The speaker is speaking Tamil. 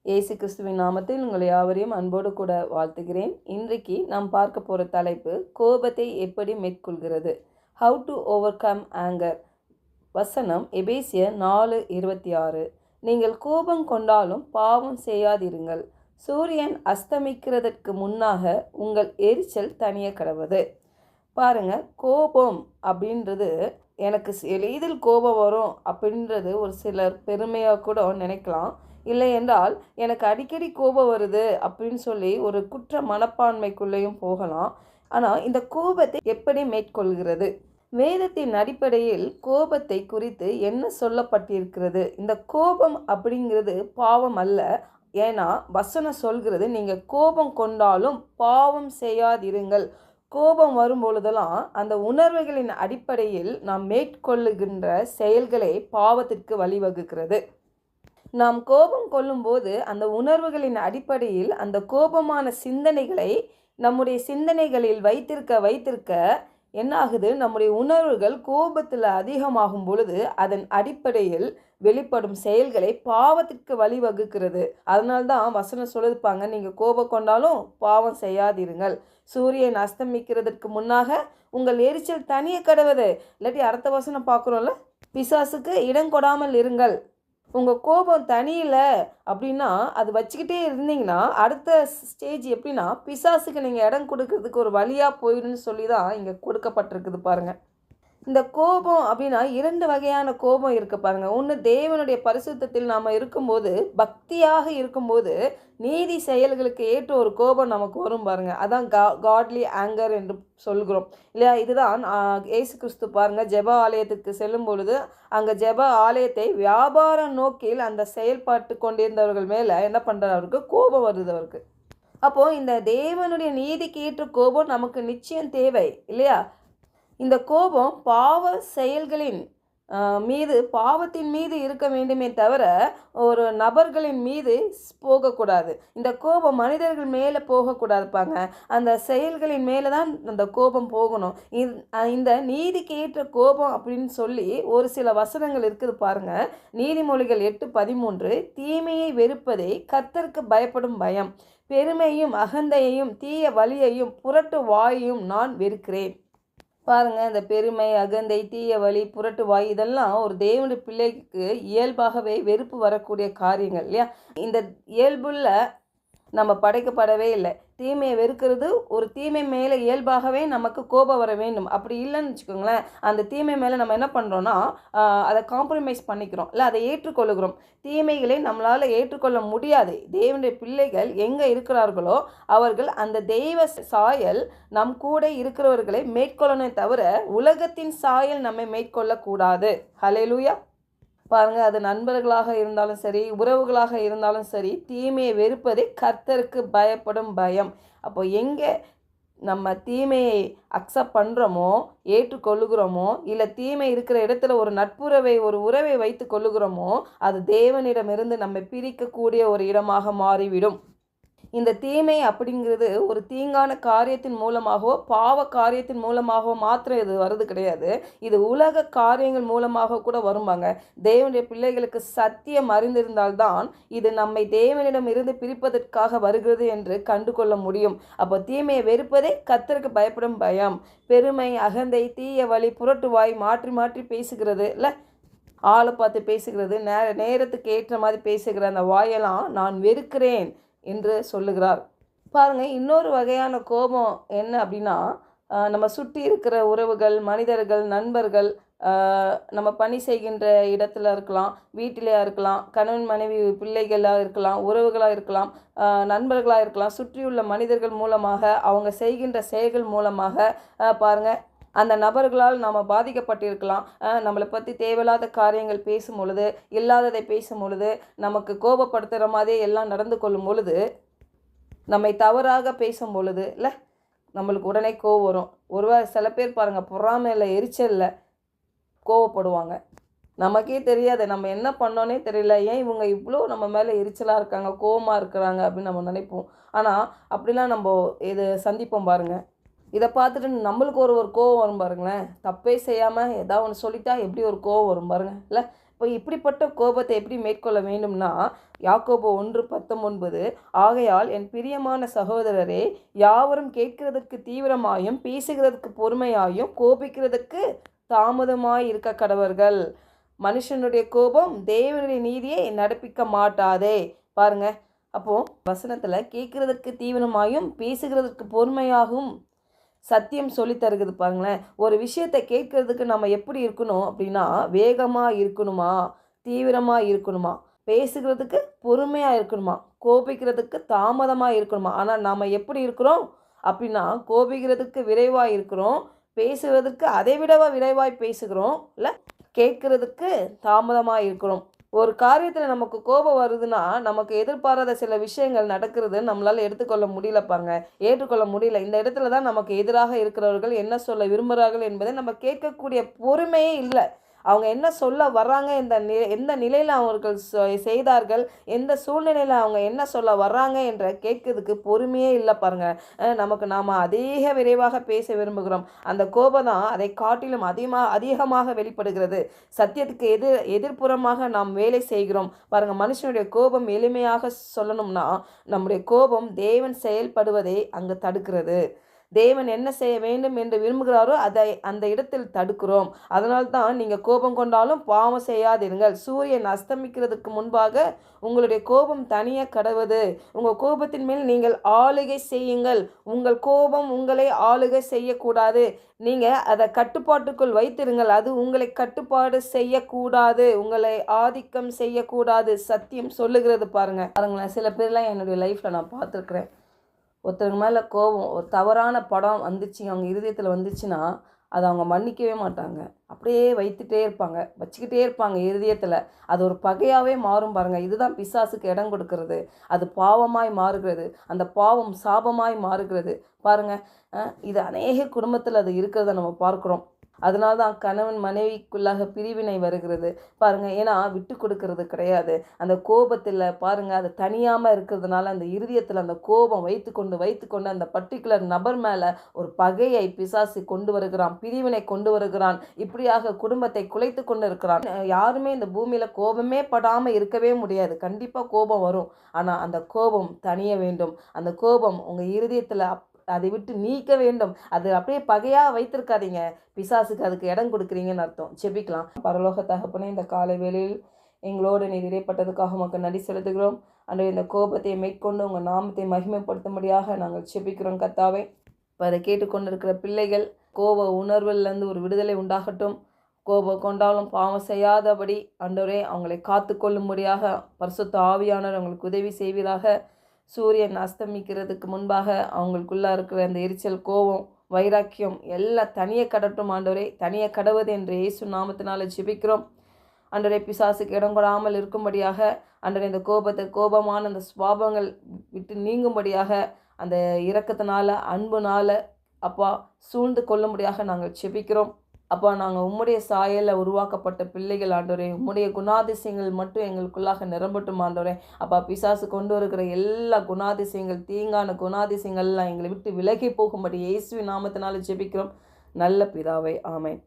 இயேசு கிறிஸ்துவின் நாமத்தில் உங்களை யாவரையும் அன்போடு கூட வாழ்த்துகிறேன். இன்றைக்கு நாம் பார்க்க போகிற தலைப்பு கோபத்தை எப்படி மேற்கொள்கிறது. How to overcome anger. வசனம் எபேசியர் 4:26. நீங்கள் கோபம் கொண்டாலும் பாவம் செய்யாதிருங்கள். சூரியன் அஸ்தமிக்கிறதற்கு முன்னாக உங்கள் எரிச்சல் தணிய கடவது. பாருங்க, கோபம் அப்படின்றது எனக்கு எளிதில் கோபம் வரும் அப்படின்றது ஒரு சிலர் பெருமையாக கூட நினைக்கலாம். இல்லை என்றால் எனக்கு அடிக்கடி கோபம் வருது அப்படின்னு சொல்லி ஒரு குற்ற மனப்பான்மைக்குள்ளேயும் போகலாம். ஆனால் இந்த கோபத்தை எப்படி மேற்கொள்கிறது? வேதத்தின் அடிப்படையில் கோபத்தை குறித்து என்ன சொல்லப்பட்டிருக்கிறது? இந்த கோபம் அப்படிங்கிறது பாவம் அல்ல. ஏன்னா வசனம் சொல்கிறது, நீங்கள் கோபம் கொண்டாலும் பாவம் செய்யாதிருங்கள். கோபம் வரும்பொழுதெல்லாம் அந்த உணர்வுகளின் அடிப்படையில் நாம் மேற்கொள்ளுகின்ற செயல்களே பாவத்திற்கு வழிவகுக்கிறது. நாம் கோபம் கொள்ளும்போது அந்த உணர்வுகளின் அடிப்படையில் அந்த கோபமான சிந்தனைகளை நம்முடைய சிந்தனைகளில் வைத்திருக்க என்ன ஆகுது, நம்முடைய உணர்வுகள் கோபத்தில் அதிகமாகும் பொழுது அதன் அடிப்படையில் வெளிப்படும் செயல்களை பாவத்திற்கு வழிவகுக்கிறது. அதனால்தான் வசனம் சொல்லிருப்பாங்க, நீங்கள் கோபம் கொண்டாலும் பாவம் செய்யாதிருங்கள். சூரியன் அஸ்தமிக்கிறதுக்கு முன்னாக உங்கள் எரிச்சல் தனிய கடவுது. இல்லாட்டி அடுத்த வசனம் பார்க்குறோம்ல, பிசாசுக்கு இடம் கொடாமல் இருங்கள். உங்கள் கோபம் தனியில்லை அப்படின்னா அது வச்சுக்கிட்டே இருந்தீங்கன்னா அடுத்த ஸ்டேஜ் எப்படின்னா பிசாசுக்கு நீங்கள் இடம் கொடுக்கறதுக்கு ஒரு வழியாக போயிடுன்னு சொல்லி தான் இங்கே கொடுக்கப்பட்டிருக்குது. பாருங்கள், இந்த கோபம் அப்படின்னா 2 வகையான கோபம் இருக்குது பாருங்கள். ஒன்று, தேவனுடைய பரிசுத்தத்தில் நாம் இருக்கும்போது, பக்தியாக இருக்கும்போது நீதி செயல்களுக்கு ஏற்ற ஒரு கோபம் நமக்கு வரும் பாருங்கள். அதான் காட்லி ஆங்கர் என்று சொல்கிறோம் இல்லையா? இதுதான் இயேசு கிறிஸ்து பாருங்கள், ஜெப ஆலயத்துக்கு செல்லும் பொழுது அங்கே ஜெப ஆலயத்தை வியாபார நோக்கில் அந்த செயல்பாட்டு கொண்டிருந்தவர்கள் மேலே என்ன பண்ணுறாரு, அவருக்கு கோபம் வருது அவருக்கு. அப்போது இந்த தேவனுடைய நீதிக்கு ஏற்ற கோபம் நமக்கு நிச்சயம் தேவை இல்லையா? இந்த கோபம் பாவ செயல்களின் மீது, பாவத்தின் மீது இருக்க வேண்டுமே தவிர ஒரு நபர்களின் மீது போகக்கூடாது. இந்த கோபம் மனிதர்கள் மேலே போகக்கூடாதுப்பாங்க. அந்த செயல்களின் மேலே தான் அந்த கோபம் போகணும். இந்த நீதிக்கு ஏற்ற கோபம் அப்படின்னு சொல்லி ஒரு சில வசனங்கள் இருக்குது பாருங்கள். நீதிமொழிகள் 8:13, தீமையை வெறுப்பதை கர்த்தருக்கு பயப்படும் பயம், பெருமையும் அகந்தையையும் தீய வழியையும் புரட்டு வாயையும் நான் வெறுக்கிறேன். பாருங்கள், இந்த பெருமை, அகந்தை, தீய வழி, புரட்டு வாய் இதெல்லாம் ஒரு தேவனுடைய பிள்ளைக்கு இயல்பாகவே வெறுப்பு வரக்கூடிய காரியங்கள் இல்லையா? இந்த இயல்புள்ள நம்ம படைக்கப்படவே இல்லை. தீமையை வெறுக்கிறது ஒரு தீமை மேலே இயல்பாகவே நமக்கு கோபம் வர வேண்டும். அப்படி இல்லைன்னு வச்சுக்கோங்களேன், அந்த தீமை மேலே நம்ம என்ன பண்ணுறோன்னா அதை காம்ப்ரமைஸ் பண்ணிக்கிறோம் இல்லை, அதை ஏற்றுக்கொள்ளுகிறோம். தீமைகளை நம்மளால் ஏற்றுக்கொள்ள முடியாது. தேவனுடைய பிள்ளைகள் எங்கே இருக்கிறார்களோ அவர்கள் அந்த தெய்வ சாயல் நம் கூட இருக்கிறவர்களை மேற்கொள்ளணும் தவிர உலகத்தின் சாயல் நம்மை மேற்கொள்ளக்கூடாது. ஹல்லேலூயா. பாருங்கள், அது நண்பர்களாக இருந்தாலும் சரி, உறவுகளாக இருந்தாலும் சரி, தீமையை வெறுப்பதே கர்த்தருக்கு பயப்படும் பயம். அப்போ எங்கே நம்ம தீமையை அக்செப்ட் பண்ணுறோமோ, ஏற்றுக்கொள்ளுகிறோமோ, இல்லை தீமை இருக்கிற இடத்துல ஒரு நட்புறவை, ஒரு உறவை வைத்து கொள்ளுகிறோமோ, அது தேவனிடமிருந்து நம்மை பிரிக்கக்கூடிய ஒரு இடமாக மாறிவிடும். இந்த தீமை அப்படிங்கிறது ஒரு தீங்கான காரியத்தின் மூலமாகவோ பாவ காரியத்தின் மூலமாகவோ மாத்திரம் இது வருது கிடையாது. இது உலக காரியங்கள் மூலமாக கூட வரும்பாங்க. தேவனுடைய பிள்ளைகளுக்கு சத்தியம் அறிந்திருந்தால்தான் இது நம்மை தேவனிடம் இருந்து பிரிப்பதற்காக வருகிறது என்று கண்டு கொள்ள முடியும். அப்போ தீமையை வெறுப்பதே கர்த்தருக்கு பயப்படும் பயம், பெருமை, அகந்தை, தீய வழி, புரட்டு வாய், மாற்றி மாற்றி பேசுகிறது இல்லை, ஆளை பார்த்து பேசுகிறது, நேரத்துக்கு ஏற்ற மாதிரி பேசுகிற அந்த வாயெல்லாம் நான் வெறுக்கிறேன் என்று சொல்லுகிறார். பாருங்கள், இன்னொரு வகையான கோபம் என்ன அப்படின்னா, நம்ம சுற்றி இருக்கிற உறவுகள், மனிதர்கள், நண்பர்கள், நம்ம பணி செய்கின்ற இடத்துல இருக்கலாம், வீட்டிலையாக இருக்கலாம், கணவன் மனைவி பிள்ளைகளாக இருக்கலாம், உறவுகளாக இருக்கலாம், நண்பர்களாக இருக்கலாம், சுற்றியுள்ள மனிதர்கள் மூலமாக அவங்க செய்கின்ற செயல்கள் மூலமாக பாருங்கள் அந்த நபர்களால் நாம் பாதிக்கப்பட்டிருக்கலாம். நம்மளை பற்றி தேவையில்லாத காரியங்கள் பேசும் பொழுது, இல்லாததை பேசும் பொழுது, நமக்கு கோபப்படுத்துகிற மாதிரியே எல்லாம் நடந்து கொள்ளும் பொழுது, நம்மை தவறாக பேசும் பொழுது இல்லை, நம்மளுக்கு உடனே கோபம் வரும். ஒருவேளை சில பேர் பாருங்கள், பொறாமையில், எரிச்சலில் கோவப்படுவாங்க. நமக்கே தெரியாது நம்ம என்ன பண்ணோன்னே தெரியல, ஏன் இவங்க இவ்வளோ நம்ம மேலே எரிச்சலாக இருக்காங்க, கோபமாக இருக்கிறாங்க அப்படின்னு நம்ம நினைப்போம். ஆனால் அப்படிலாம் நம்ம இது சந்திப்போம் பாருங்கள். இதை பார்த்துட்டு நம்மளுக்கு ஒரு கோவம் வரும் பாருங்களேன். தப்பே செய்யாமல் ஏதாவது ஒன்று சொல்லிட்டா எப்படி ஒரு கோவம் வரும் பாருங்கள் இல்லை. இப்போ இப்படிப்பட்ட கோபத்தை எப்படி மேற்கொள்ள வேண்டும்னா, யாக்கோபு 1:19, ஆகையால் என் பிரியமான சகோதரரே, யாவரும் கேட்கிறதற்கு தீவிரமாயும் பேசுகிறதற்கு பொறுமையாயும் கோபிக்கிறதற்கு தாமதமாய் இருக்க கடவர்கள். மனுஷனுடைய கோபம் தேவனுடைய நீதியை நடப்பிக்க மாட்டாதே. பாருங்க, அப்போ வசனத்துல கேட்கிறதற்கு தீவிரமாயும் பேசுகிறதற்கு பொறுமையாகவும் சத்தியம் சொல்லி தருகிறது. பாருங்களேன், ஒரு விஷயத்தை கேட்கறதுக்கு நம்ம எப்படி இருக்கணும் அப்படின்னா, வேகமாக இருக்கணுமா, தீவிரமாக இருக்கணுமா, பேசுகிறதுக்கு பொறுமையாக இருக்கணுமா, கோபிக்கிறதுக்கு தாமதமாக இருக்கணுமா. ஆனால் நாம் எப்படி இருக்கிறோம் அப்படின்னா, கோபிக்கிறதுக்கு விரைவாக இருக்கிறோம், பேசுகிறதுக்கு அதை விடவா விரைவாய் பேசுகிறோம், இல்லை கேட்கறதுக்கு தாமதமாக இருக்கிறோம். ஒரு காரியத்தில் நமக்கு கோபம் வருதுன்னா, நமக்கு எதிர்பாராத சில விஷயங்கள் நடக்கிறது நம்மளால் எடுத்துக்கொள்ள முடியல பாருங்க, ஏற்றுக்கொள்ள முடியல. இந்த இடத்துல தான் நமக்கு எதிராக இருக்கிறவர்கள் என்ன சொல்ல விரும்புகிறார்கள் என்பதை நம்ம கேட்கக்கூடிய பொறுமையே இல்லை. அவங்க என்ன சொல்ல வர்றாங்க, எந்த நிலையில் அவர்கள் செய்தார்கள், எந்த சூழ்நிலையில் அவங்க என்ன சொல்ல வர்றாங்க என்ற கேட்கறதுக்கு பொறுமையே இல்லை பாருங்க. நாம் அதிக விரைவாக பேச விரும்புகிறோம். அந்த கோபம் தான் அதை காட்டிலும் அதிகமாக வெளிப்படுகிறது. சத்தியத்துக்கு எதிர்ப்புறமாக நாம் வேலை செய்கிறோம் பாருங்க. மனுஷனுடைய கோபம் எளிமையாக சொல்லணும்னா, நம்முடைய கோபம் தேவன் செயல்படுவதை அங்கு தடுக்கிறது. தேவன் என்ன செய்ய வேண்டும் என்று விரும்புகிறாரோ அதை அந்த இடத்தில் தடுக்கிறோம். அதனால்தான் நீங்கள் கோபம் கொண்டாலும் பாவம் செய்யாதிருங்கள். சூரியன் அஸ்தமிக்கிறதுக்கு முன்பாக உங்களுடைய கோபம் தனிய கடவுது. உங்கள் கோபத்தின் மேல் நீங்கள் ஆளுகை செய்யுங்கள். உங்கள் கோபம் உங்களை ஆளுகை செய்யக்கூடாது. நீங்கள் அதை கட்டுப்பாட்டுக்குள் வைத்திருங்கள். அது உங்களை கட்டுப்பாடு செய்யக்கூடாது, உங்களை ஆதிக்கம் செய்யக்கூடாது. சத்தியம் சொல்லுகிறது பாருங்களேன். சில பேர்லாம் என்னுடைய லைஃப்பில் நான் பார்த்துருக்குறேன். ஒருத்தருக்கு மேலே கோபம், ஒரு தவறான படம் வந்துச்சு, அவங்க இருதயத்தில் வந்துச்சுன்னா அதை அவங்க மன்னிக்கவே மாட்டாங்க. அப்படியே வச்சுக்கிட்டே இருப்பாங்க இருதயத்தில். அது ஒரு பகையாகவே மாறும் பாருங்கள். இதுதான் பிசாசுக்கு இடம் கொடுக்கறது. அது பாவமாய் மாறுகிறது. அந்த பாவம் சாபமாய் மாறுகிறது பாருங்கள். இது அநேக குடும்பத்தில் அது இருக்கிறத நம்ம பார்க்குறோம். அதனால தான் கணவன் மனைவிக்குள்ளாக பிரிவினை வருகிறது பாருங்கள். ஏன்னா விட்டு கொடுக்கறது கிடையாது. அந்த கோபத்தில் பாருங்கள், அது தனியாமல் இருக்கிறதுனால அந்த இருதயத்தில் அந்த கோபம் வைத்துக்கொண்டு அந்த பர்டிகுலர் நபர் மேலே ஒரு பகையை பிசாசு கொண்டு வருகிறான், பிரிவினை கொண்டு வருகிறான். இப்படியாக குடும்பத்தை குலைத்து கொண்டு இருக்கிறான். யாருமே இந்த பூமியில் கோபமே படாமல் இருக்கவே முடியாது. கண்டிப்பாக கோபம் வரும். ஆனால் அந்த கோபம் தனிய வேண்டும். அந்த கோபம் உங்கள் இருதயத்தில் அதை விட்டு நீக்க வேண்டும். அது அப்படியே பகையாக வைத்திருக்காதீங்க. பிசாசுக்கு அதுக்கு இடம் கொடுக்குறீங்கன்னு அர்த்தம். ஜெபிக்கலாம். பரலோக தகப்பனே, இந்த காலை வேளையில் எங்களோடு நீர் இடைப்பட்டதுக்காக உமக்கு நன்றி செலுத்துகிறோம். அன்றைய இந்த கோபத்தை மேற்கொண்டு உங்கள் நாமத்தை மகிமைப்படுத்தும்படியாக நாங்கள் ஜெபிக்கிறோம் கர்த்தாவே. இப்போ அதை கேட்டுக்கொண்டிருக்கிற பிள்ளைகள் கோப உணர்விலிருந்து ஒரு விடுதலை உண்டாகட்டும். கோபம் கொண்டாலும் பாவம் செய்யாதபடி ஆண்டவரே அவங்களை காத்து கொள்ளும்படியாக பரிசுத்த ஆவியானவர் அவங்களுக்கு உதவி செய்வீராக. சூரியன் அஸ்தமிக்கிறதுக்கு முன்பாக அவங்களுக்குள்ளே இருக்கிற அந்த எரிச்சல், கோபம், வைராக்கியம் எல்லாம் தனியே கடட்டும் ஆண்டவரே. தனியே கடவுது என்று இயேசு நாமத்தினால ஜெபிக்கிறோம். ஆண்டவரே, பிசாசுக்கு இடம் கொடாமல் இருக்கும்படியாக ஆண்டவரே, இந்த கோபமான அந்த சுபாவங்கள் விட்டு நீங்கும்படியாக அந்த இரக்கத்தினால அன்புனால அப்பா சூழ்ந்து கொள்ளும்படியாக நாங்கள் ஜெபிக்கிறோம். அப்பா, நாங்கள் உம்முடைய சாயலில் உருவாக்கப்பட்ட பிள்ளைகள் ஆண்டவரே. உம்முடைய குணாதிசயங்கள் மட்டும் எங்களுக்குள்ளாக நிரம்பட்டும் ஆண்டவரே. அப்பா, பிசாசு கொண்டு வருகிற எல்லா குணாதிசயங்கள், தீங்கான குணாதிசயங்கள்லாம் எங்களை விட்டு விலகி போகும்படி இயேசுவின் நாமத்தினால ஜெபிக்கிறோம் நல்ல பிதாவே. ஆமென்.